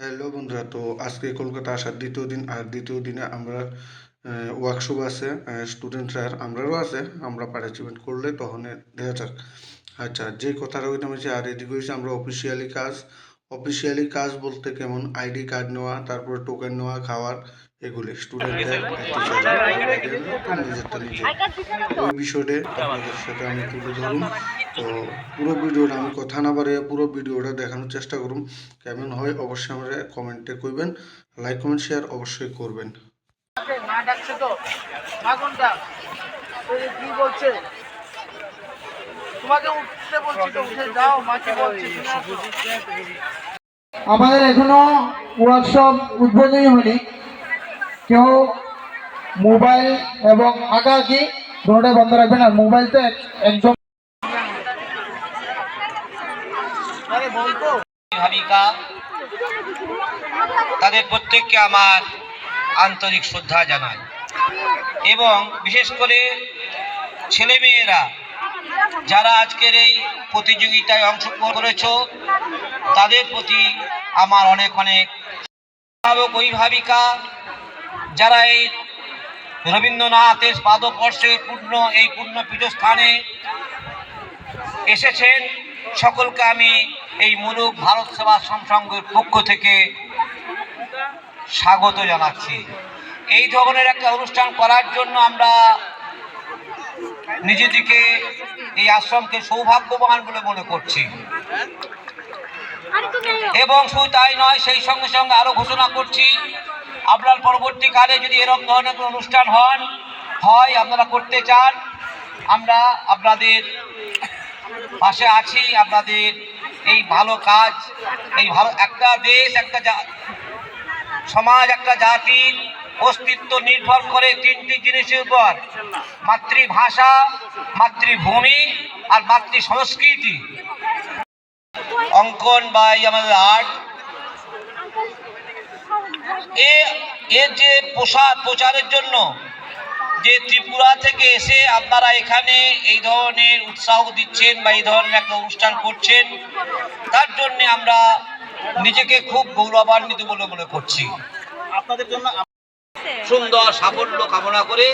Hello বন্ধুরা, তো আজকে কলকাতা আসার দ্বিতীয় দিন। আর দ্বিতীয় দিনে আমরা ওয়ার্কশপ আছে, স্টুডেন্টরা আমরাও আছে, আমরা পার্টিসিপেট করলে তখন দেখা যাক। আচ্ছা, যে কথাটা ওইটা হচ্ছে, আর এদিকে হচ্ছে আমরা অফিসিয়ালি কাজ বলতে কেমন আইডি কার্ড নেওয়া, তারপর টোকেন নেওয়া, খাওয়ার, এগুলি স্টুডেন্টদের নিজেরটা নিজে ওই বিষয়টা আপনাদের সাথে আমি তুলে ধরুন। তো পুরো ভিডিওটা আমি কথা না বাড়িয়ে পুরো ভিডিওটা দেখানোর চেষ্টা করুন। কেমন হয় অবশ্যই আমরা কমেন্টে কইবেন, লাইক কমেন্ট শেয়ার অবশ্যই করবেন। মা ডাকছে তো, মা কোনটা? কি বলছে? তোমাকে উঠতে বলছি তো, উঠে যাও। মা কি বলছে? আমাদের এখনো ওয়ার্কশপ উদ্বোধনী হয়নি। কেউ মোবাইল এবং আঁকাআঁকি দুটোটাই বন্ধ রাখবেন। আর মোবাইলটা একদম ভাবিকা তাদের প্রত্যেককে আমার আন্তরিক শ্রদ্ধা জানাই, এবং বিশেষ করে ছেলেমেয়েরা যারা আজকের এই প্রতিযোগিতায় অংশগ্রহণ করেছ তাদের প্রতি আমার অনেক অভিভাবিকা যারা এই রবীন্দ্রনাথের পাদস্পর্শে এই পূর্ণ পীঠস্থানে এসেছেন, সকলকে আমি এই মুলুক ভারত সেবা সংঘের পক্ষ থেকে স্বাগত জানাচ্ছি। এই ধরনের একটা অনুষ্ঠান করার জন্য আমরা নিজেদেরকে এই আশ্রমকে সৌভাগ্যবান বলে মনে করছি, এবং শুধু তাই নয়, সেই সঙ্গে সঙ্গে আরো ঘোষণা করছি, আপনার পরবর্তীকালে যদি এরকম ধরনের কোনো অনুষ্ঠান হয় আপনারা করতে চান, আমরা আপনাদের পাশে আছি। আপনাদের এই ভালো কাজ, এই ভালো একটা দেশ, একটা সমাজ, একটা জাতির অস্তিত্ব নির্ভর করে তিনটি জিনিসের উপর: মাতৃভাষা, মাতৃভূমি আর মাতৃ সংস্কৃতি। অঙ্কন বা আমাদের আর্ট, এর যে প্রচারের জন্য যে ত্রিপুরা থেকে এসে আপনারা এখানে এই ধরনের উৎসাহ দিচ্ছেন বা এই ধরনের একটা অনুষ্ঠান করছেন, তার জন্য আমরা নিজেকে খুব গৌরবান্বিত বলে মনে করছি। আপনাদের জন্য সুন্দর সাফল্য কামনা করে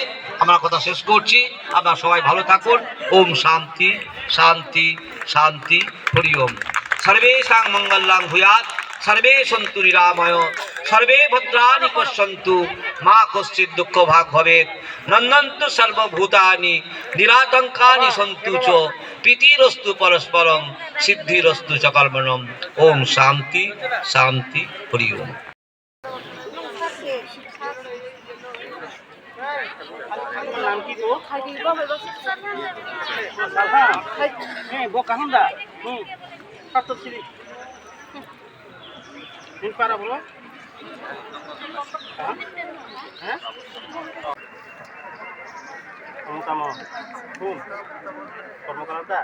আমার কথা শেষ করছি। আপনারা সবাই ভালো থাকুন। ওম শান্তি শান্তি শান্তি, হরি ওম। সর্বেষাং মঙ্গলাং ভূয়াৎ, সর্বে সন্তু নিরাময়, সর্বে ভদ্রাণি পশ্যন্তু, মা কশ্চিৎ দুঃখ ভাগ ভবেৎ, নন্দন্তু সর্বভূতানি, নিরাতঙ্কানি সন্তু চ, প্রীতিরস্তু পরস্পরং, সিদ্ধিরস্তু চ কর্মণম। ওম শান্তি শান্তি, হরি ওম। নাম কি গো? হ্যাঁ, বোকা হুন্ডা। কত সিঁড়ি? পারা বলো। হ্যাঁ, কর্মকর্তা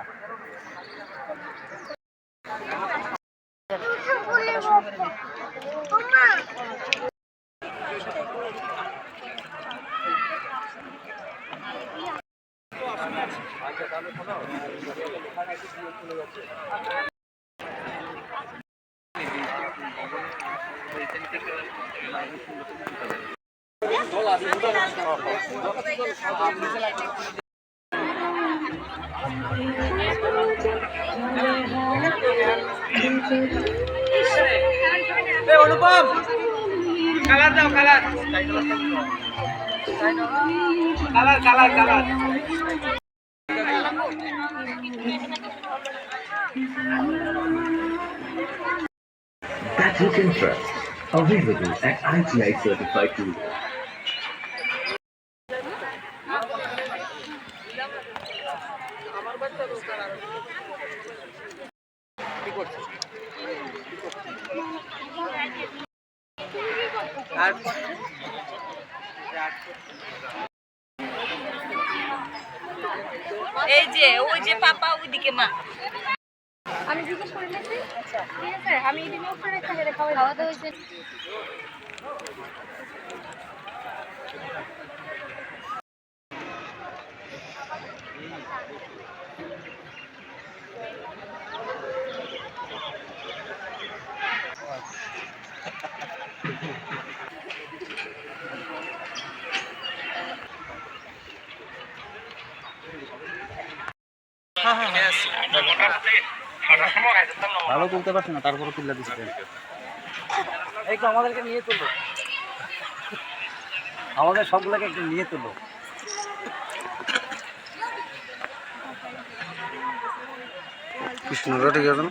অনুপম, কালার দাও, colour colour colour colour. Patrick Interest, available at ITI Certified Tool. এই যে ওই যে পাপা ওইদিকে মা, আমি জিজ্ঞেস করে নিয়েছি। ঠিক আছে, আমি এদিকে উপরে খাওয়া দাওয়া হয়েছে। ভালো তুলতে পারছে না, তারপরে তুলে দিচ্ছে। এই তো আমাদেরকে নিয়ে তুললো, আমাদের সবগুলোকে একটু নিয়ে তুললো। কৃষ্ণরা ঠিক আছে না?